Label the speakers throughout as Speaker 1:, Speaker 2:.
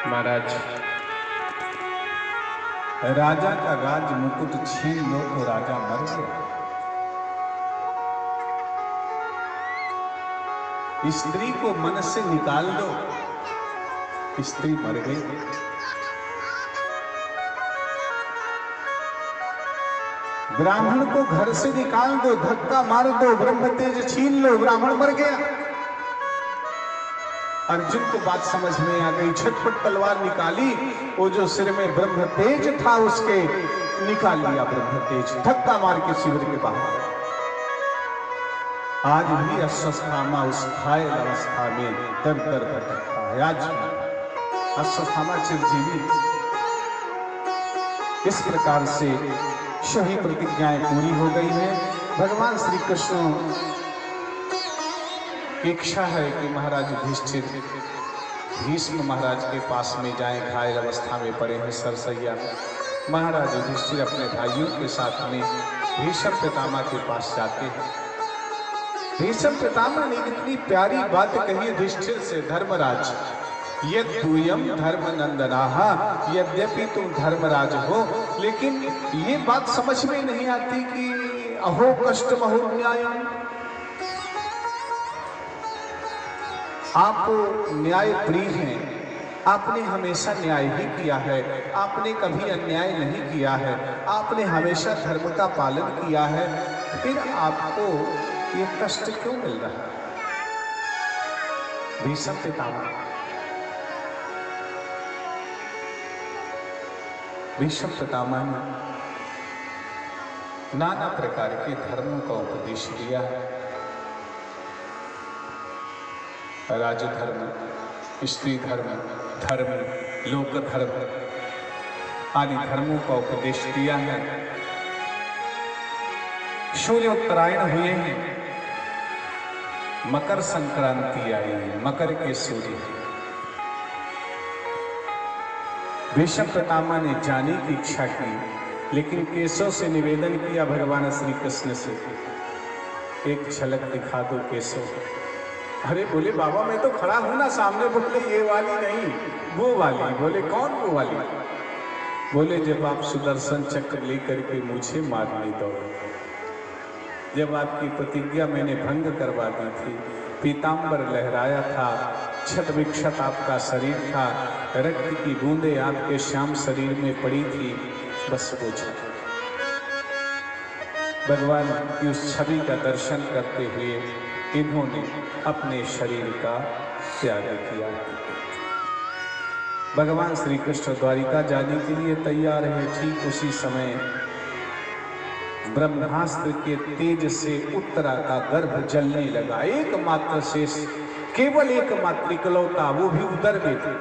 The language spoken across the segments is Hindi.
Speaker 1: महाराज, राजा का राज मुकुट छीन लो तो राजा मर गया। स्त्री को मन से निकाल दो, स्त्री मर गई। ब्राह्मण को घर से निकाल दो, धक्का मार दो, ब्रह्म तेज छीन लो, ब्राह्मण मर गया। अर्जुन को बात समझ में आ गई, झटपट तलवार निकाली, वो जो सिर में ब्रह्म तेज था उसके निकाल लिया ब्रह्म तेज, धक्का मार के शिविर के बाहर। आज भी अश्वत्थामा उस घायल अवस्था में दर दर भटकता है। आज अश्वत्थामा चिरजीवी। इस प्रकार से सभी प्रतिज्ञाएं पूरी हो गई हैं। भगवान श्री कृष्ण की इच्छा है कि महाराज युधिष्ठिर भीष्म महाराज के पास में जाएं, घायल अवस्था में पड़े हैं सरसैया। महाराज युधिष्ठिर अपने भाइयों के साथ में भीष्म पितामह के पास जाते हैं। भीष्म पितामह ने इतनी प्यारी बात कही युधिष्ठिर से, धर्मराज यद्यूयम धर्मनंदनाः, यद्यपि तुम धर्मराज हो, लेकिन ये बात समझ में नहीं आती कि अहो कष्टमहो न्यायम्, आप न्याय प्रिय हैं, आपने हमेशा न्याय ही किया है, आपने कभी अन्याय नहीं किया है, आपने हमेशा धर्म का पालन किया है, फिर आपको ये कष्ट क्यों मिल रहा है? भीष्म पितामह भीष्म पितामह ने नाना प्रकार के धर्मों का उपदेश दिया है। राजधर्म, स्त्री धर्म, धर्म, लोक धर्म आदि धर्मों का उपदेश दिया है। सूर्य उत्तरायण हुए हैं, मकर संक्रांति आई है, मकर के सूर्य। भीष्म पितामह ने जाने की इच्छा की, लेकिन केशव से निवेदन किया भगवान श्री कृष्ण से, एक झलक दिखा दो केशव। अरे बोले बाबा मैं तो खड़ा हूं ना सामने। बोले ये वाली नहीं, वो वाली। बोले कौन वो वाली? बोले जब आप सुदर्शन चक्र लेकर के मुझे मारने दौड़े, जब आपकी प्रतिज्ञा मैंने भंग करवा दी थी, पीतांबर लहराया था, छत विक्षत आपका शरीर था, रक्त की बूंदें आपके श्याम शरीर में पड़ी थी, बस वो छत। भगवान की उस छवि का दर्शन करते हुए इन्होंने अपने शरीर का त्याग किया। भगवान श्री कृष्ण द्वारिका जाने के लिए तैयार है। ठीक उसी समय ब्रह्मास्त्र के तेज से उत्तरा का गर्भ जलने लगा। एकमात्र शेष, केवल एकमात्र इकलौता, वो भी उदर में थे,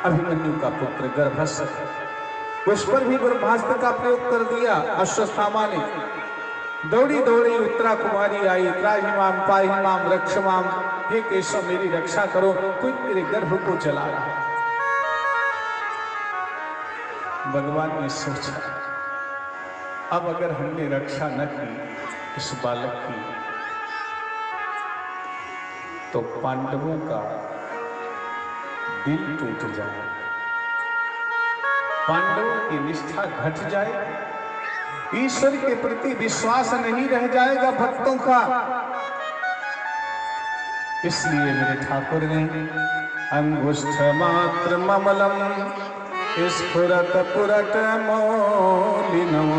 Speaker 1: अभिमन्यु का पुत्र गर्भस्थ। उस पर भी ब्रह्मास्त्र का प्रयोग कर दिया अश्वत्थामा ने। दौड़ी दौड़ी उत्तरा कुमारी आई, त्राहिमाम पाहिमाम रक्षमाम, हे केशव मेरी रक्षा करो, कोई मेरे गर्भ को जला रहा है। भगवान ने सोचा अब अगर हमने रक्षा न की इस बालक की, तो पांडवों का दिल टूट जाए, पांडवों की निष्ठा घट जाए, ईश्वर के प्रति विश्वास नहीं रह जाएगा भक्तों का। इसलिए मेरे ठाकुर ने अंगुष्ठ मात्र ममलम स्फुरत पुरट मौलिनम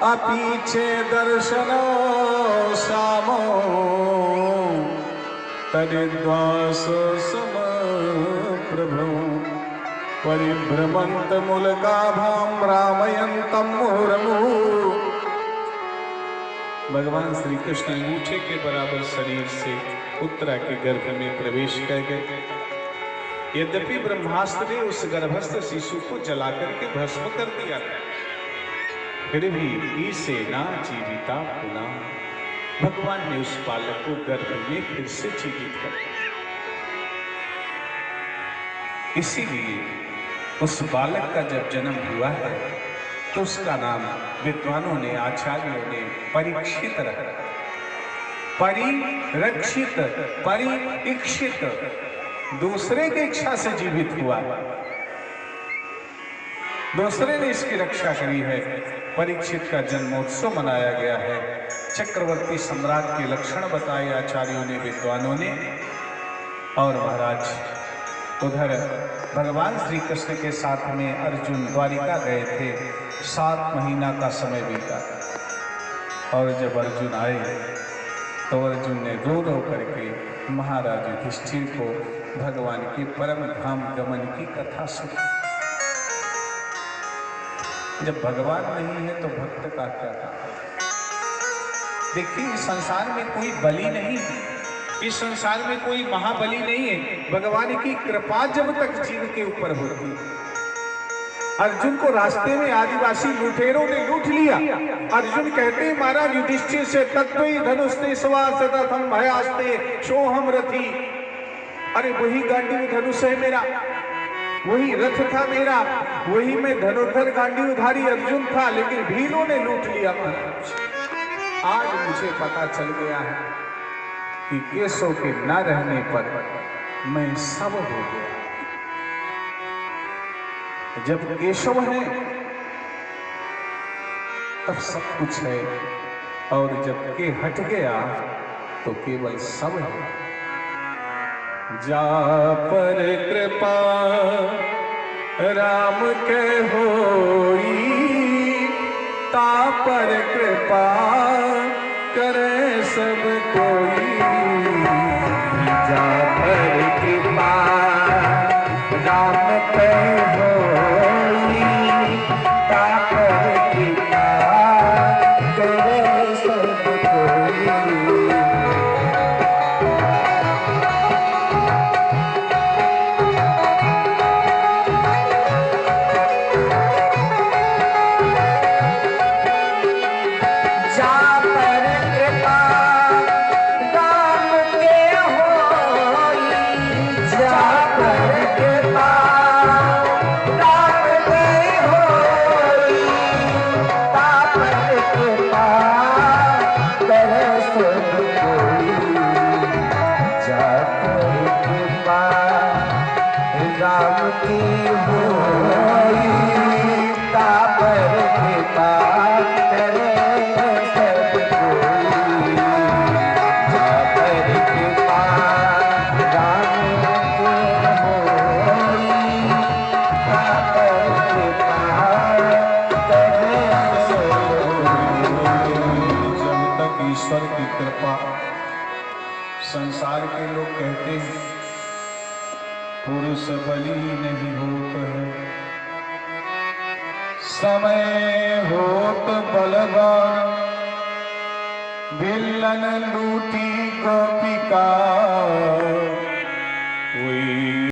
Speaker 1: अपीछे दर्शनो सामो तरिद्वासो सम प्रभु परिभ्रमंत मूलगाभाम रामयंतम मुहुर्मुहुः। भगवान श्री कृष्ण अंगूठे के बराबर शरीर से उत्तरा के गर्भ में प्रवेश कर गए। यद्यपि ब्रह्मास्त्र ने उस गर्भस्थ शिशु को जला करके भस्म कर दिया था, फिर भी ईसे ना जीविता पुनः, भगवान ने उस बालक को गर्भ में फिर से जीवित कर दिया। इसीलिए उस बालक का जब जन्म हुआ है तो उसका नाम विद्वानों ने, आचार्यों ने परीक्षित रखा। परिरक्षित, परीक्षित, दूसरे की इच्छा से जीवित हुआ, दूसरे ने इसकी रक्षा करी है। परीक्षित का जन्मोत्सव मनाया गया है। चक्रवर्ती सम्राट के लक्षण बताए आचार्यों ने, विद्वानों ने। और महाराज उधर भगवान श्री कृष्ण के साथ में अर्जुन द्वारिका गए थे। 7 महीना का समय बीता और जब अर्जुन आए तो अर्जुन ने रो रो करके महाराज युधिष्ठिर को भगवान के परम धाम गमन की कथा सुनी। जब भगवान नहीं है तो भक्त का क्या काम? देखिए, इस संसार में कोई बलि नहीं है, इस संसार में कोई महाबली नहीं है। भगवान की कृपा जब तक जीव के ऊपर होती है। अर्जुन को रास्ते में आदिवासी लुटेरों ने लूट लिया। अर्जुन कहते हैं महाराज युधिष्ठिर से, तत्वई धनुस्ते सवासतम भयास्ते सोहम रथी। अरे वही गांडीव धनुष है मेरा, वही रथ था मेरा, वही मैं धनुर्धर गांडीवधारी अर्जुन था, लेकिन भीलों ने लूट लिया महाराज। आज मुझे पता चल गया है कि केशव के न रहने पर मैं सब हो गया। जब केशव है तब सब कुछ है, और जब के हट गया तो केवल सब है। जा पर कृपा राम के होई, ता पर कृपा करे सब कोई। जा पर कृपा राम के होई, ता पर कृपा करे सब कोई। संसार के लोग कहते हैं पुरुष बलि नहीं होता है, समय होत बलवान, बिल्लन लूटी गोपिका।